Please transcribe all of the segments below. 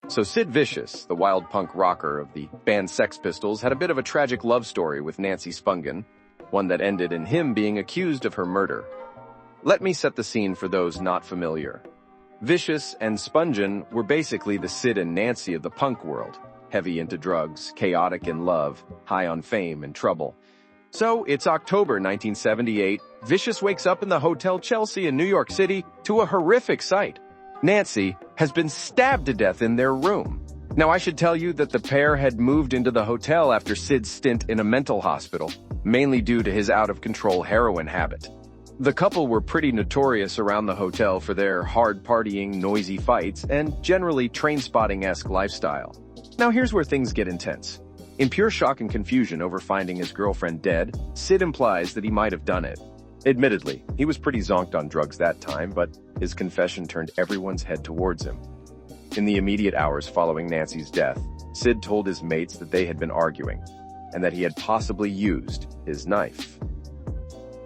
So Sid Vicious, the wild punk rocker of the band Sex Pistols, had a bit of a tragic love story with Nancy Spungen, one that ended in him being accused of her murder. Let me set the scene for those not familiar. Vicious and Spungen were basically the Sid and Nancy of the punk world, heavy into drugs, chaotic in love, high on fame and trouble. So it's October 1978. Vicious wakes up in the Hotel Chelsea in New York City to a horrific sight. Nancy has been stabbed to death in their room. Now, I should tell you that the pair had moved into the hotel after Sid's stint in a mental hospital, mainly due to his out-of-control heroin habit. The couple were pretty notorious around the hotel for their hard-partying, noisy fights and generally train-spotting-esque lifestyle. Now, here's where things get intense. In pure shock and confusion over finding his girlfriend dead, Sid implies that he might have done it. Admittedly, he was pretty zonked on drugs that time, but his confession turned everyone's head towards him. In the immediate hours following Nancy's death, Sid told his mates that they had been arguing, and that he had possibly used his knife.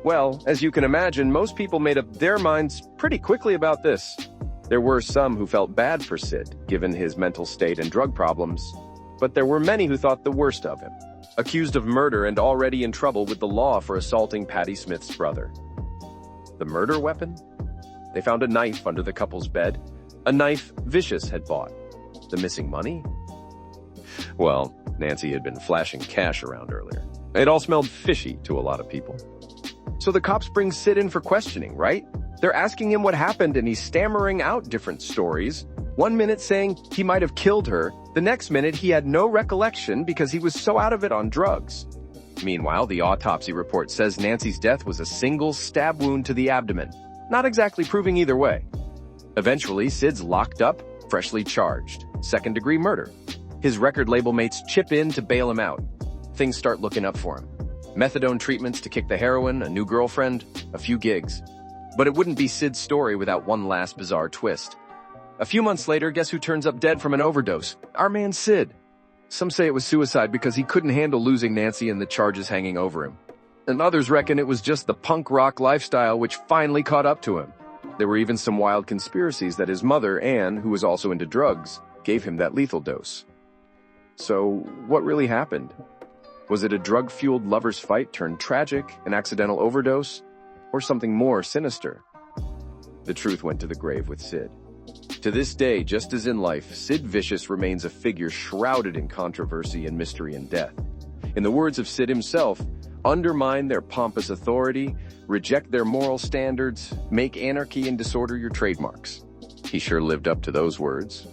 Well, as you can imagine, most people made up their minds pretty quickly about this. There were some who felt bad for Sid, given his mental state and drug problems, but there were many who thought the worst of him. Accused of murder and already in trouble with the law for assaulting Patti Smith's brother. The murder weapon? They found a knife under the couple's bed, a knife Vicious had bought. The missing money? Well, Nancy had been flashing cash around earlier. It all smelled fishy to a lot of people. So the cops bring Sid in for questioning, right? They're asking him what happened and he's stammering out different stories. One minute saying he might have killed her, the next minute he had no recollection because he was so out of it on drugs. Meanwhile, the autopsy report says Nancy's death was a single stab wound to the abdomen, not exactly proving either way. Eventually, Sid's locked up, freshly charged, second-degree murder. His record label mates chip in to bail him out. Things start looking up for him. Methadone treatments to kick the heroin, a new girlfriend, a few gigs. But it wouldn't be Sid's story without one last bizarre twist. A few months later, guess who turns up dead from an overdose? Our man Sid. Some say it was suicide because he couldn't handle losing Nancy and the charges hanging over him. And others reckon it was just the punk rock lifestyle which finally caught up to him. There were even some wild conspiracies that his mother, Anne, who was also into drugs, gave him that lethal dose. So, what really happened? Was it a drug-fueled lover's fight turned tragic, an accidental overdose, or something more sinister? The truth went to the grave with Sid. To this day, just as in life, Sid Vicious remains a figure shrouded in controversy and mystery and death. In the words of Sid himself, undermine their pompous authority, reject their moral standards, make anarchy and disorder your trademarks. He sure lived up to those words.